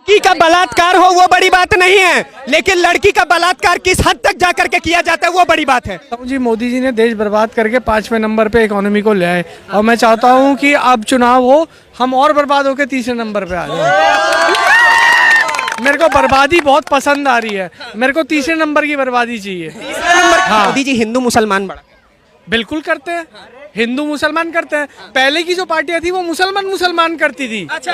लड़की का बलात्कार हो वो बड़ी बात नहीं है, लेकिन लड़की का बलात्कार किस हद तक जाकर के किया जाता है वो बड़ी बात है। जी मोदी जी ने देश बर्बाद करके 5वें नंबर पे इकोनॉमी को ले आए और मैं चाहता हूँ कि अब चुनाव हो, हम और बर्बाद होकर 3रे नंबर पे आ जाए। मेरे को बर्बादी बहुत पसंद आ रही है, मेरे को 3रे नंबर की बर्बादी चाहिए। हाँ। मोदी जी हिंदू मुसलमान बड़ा बिल्कुल करते हैं, हिंदू मुसलमान करते हैं। पहले की जो पार्टियां थी वो मुसलमान करती थी, अच्छा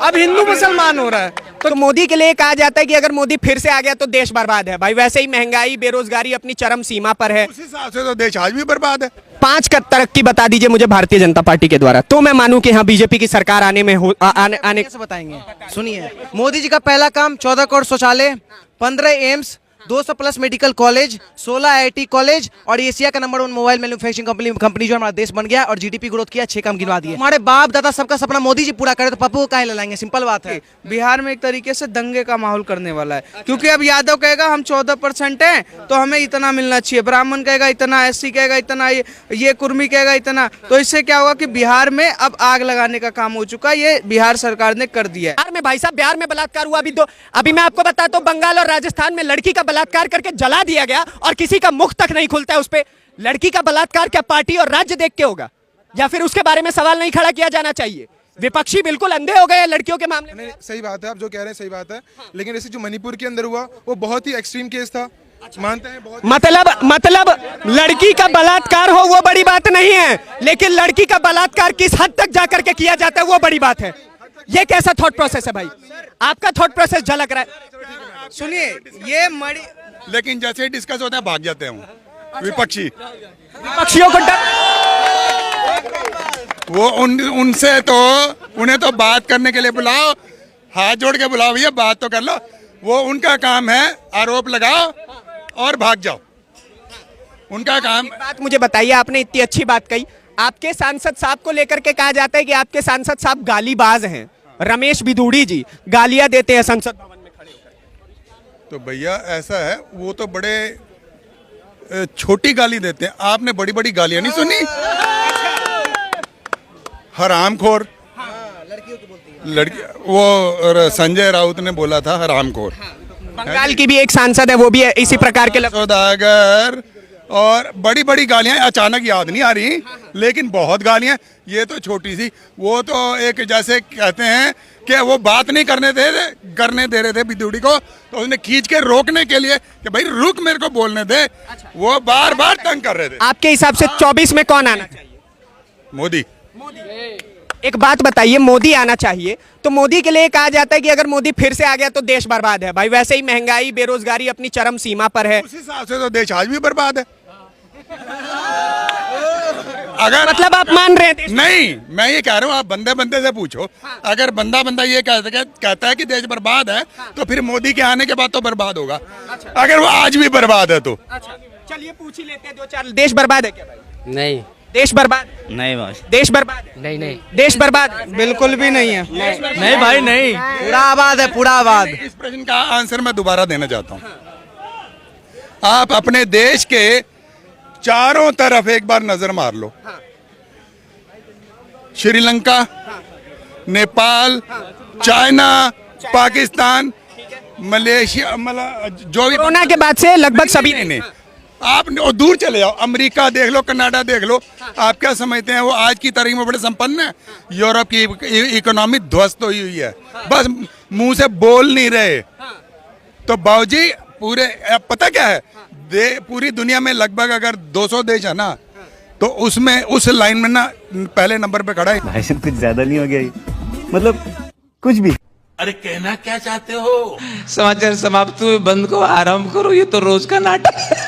अब हिंदू मुसलमान हो रहा है। तो मोदी के लिए कहा जाता है कि अगर मोदी फिर से आ गया तो देश बर्बाद है। भाई वैसे ही महंगाई बेरोजगारी अपनी चरम सीमा पर है, उस हिसाब से तो देश आज भी बर्बाद है। 5 का तरक्की बता दीजिए मुझे भारतीय जनता पार्टी के द्वारा, तो मैं मानूं कि हाँ बीजेपी की सरकार आने में आने कैसे बताएंगे? सुनिए, मोदी जी का पहला काम 14 करोड़ शौचालय, 15 AIIMS, 200 plus medical college, 16 IIT college और एशिया का नंबर 1 मोबाइल मैन्युफैक्चरिंग कंपनी जो हमारा देश बन गया और जीडीपी ग्रोथ किया, 6 काम गिनवा दिए। हमारे बाप दादा सबका सपना मोदी जी पूरा करे तो पप्पू को काहे लाएंगे? सिंपल बात है। बिहार में एक तरीके से दंगे का माहौल करने वाला है, क्योंकि अब यादव कहेगा हम 14% हैं तो हमें इतना मिलना चाहिए, ब्राह्मण कहेगा इतना, SC कहेगा इतना, ये कुर्मी कहेगा इतना। तो इससे क्या होगा कि बिहार में अब आग लगाने का काम हो चुका है, ये बिहार सरकार ने कर दिया है। बिहार में भाई साहब, बिहार में बलात्कार हुआ अभी मैं आपको बताता हूँ, बंगाल और राजस्थान में लड़की का बलात्कार करके जला दिया गया और किसी का मुख तक नहीं खुलता है उस पे। लड़की का बलात्कार क्या पार्टी और राज्य देख के होगा, या फिर उसके बारे में सवाल नहीं खड़ा किया जाना चाहिए? विपक्षी बिल्कुल अंधे हो गए हैं लड़कियों के मामले में। सही बात है, आप जो कह रहे हैं सही बात है, लेकिन जैसे जो मणिपुर के अंदर हुआ वो बहुत ही एक्सट्रीम केस था। मानते हैं बहुत मतलब लड़की का बलात्कार हो वो बड़ी बात नहीं है, लेकिन लड़की का बलात्कार किस हद तक जाकर के किया जाता है वो बड़ी बात है। ये कैसा थॉट प्रोसेस है भाई? आपका थॉट प्रोसेस झलक रहा है। सुनिए, ये लेकिन जैसे ही डिस्कस होता है भाग जाते हैं विपक्षियों को डर, वो उनसे तो उन्हें तो बात करने के लिए बुलाओ, हाथ जोड़ के बुलाओ, भैया बात तो कर लो। वो उनका काम है आरोप लगाओ और भाग जाओ, उनका काम। बात मुझे बताइए, आपने इतनी अच्छी बात कही, आपके सांसद साहब को लेकर के कहा जाता है कि आपके सांसद साहब गालीबाज हैं। रमेश बिधूड़ी जी गालियां देते हैं संसद भवन में खड़े होकर। तो भैया ऐसा है, वो तो बड़े छोटी गाली देते हैं, आपने बड़ी बड़ी गालियां नहीं सुनी। हरामखोर लड़की, वो संजय राउत ने बोला था हरामखोर। बंगाल की भी एक सांसद है, वो भी इसी प्रकार के सौदागर, और बड़ी बड़ी गालियां अचानक याद नहीं आ रही, लेकिन बहुत गालियां। ये तो छोटी सी, वो तो एक जैसे कहते हैं कि वो बात नहीं करने दे रहे थे बिदुड़ी को, तो उसने खींच के रोकने के लिए कि भाई रुक, मेरे को बोलने दे। वो बार बार तंग कर रहे थे। आपके हिसाब से 24 में कौन आना चाहिए? मोदी। एक बात बताइए, मोदी आना चाहिए, तो मोदी के लिए कहा जाता है कि अगर मोदी फिर से आ गया तो देश बर्बाद है। भाई वैसे ही महंगाई बेरोजगारी अपनी चरम सीमा पर है। उस हिसाब से तो देश आज भी बर्बाद है। अगर मतलब आप मान रहे हैं? नहीं, मैं ये कह रहा हूँ, आप बंदे बंदे से पूछो। अगर बंदा ये कहता है कि देश बर्बाद है, तो फिर मोदी के आने के बाद तो बर्बाद होगा। अगर वो आज भी बर्बाद है तो चलिए पूछ ही लेते हैं 2-4। देश बर्बाद है क्या भाई? नहीं। देश बर्बाद नहीं भाई। देश बर्बाद नहीं नहीं। देश बर्बाद बिल्कुल भी नहीं है। नहीं भाई नहीं, पूरा आबाद है, पूरा आबाद। इस प्रश्न का आंसर मैं दोबारा देना चाहता हूँ। आप अपने देश के चारों तरफ एक बार नजर मार लो। श्रीलंका, नेपाल, चाइना, पाकिस्तान, मलेशिया, जो भी कोरोना के बाद से लगभग सभी नहीं, आप दूर चले जाओ, अमेरिका देख लो, कनाडा देख लो। आप क्या समझते हैं वो आज की तारीख में बड़े संपन्न है? यूरोप की इकोनॉमी ध्वस्त हुई हुई है, बस मुंह से बोल नहीं रहे। तो बाबूजी पूरे, पता क्या है, पूरी दुनिया में लगभग अगर 200 देश है ना, तो उसमें उस लाइन में ना पहले नंबर पे खड़ा है। भाई साहब कुछ ज्यादा नहीं हो गया ये? मतलब कुछ भी। अरे कहना क्या चाहते हो? समाचार समाप्त हुए, बंद को आराम करो, ये तो रोज का नाटक।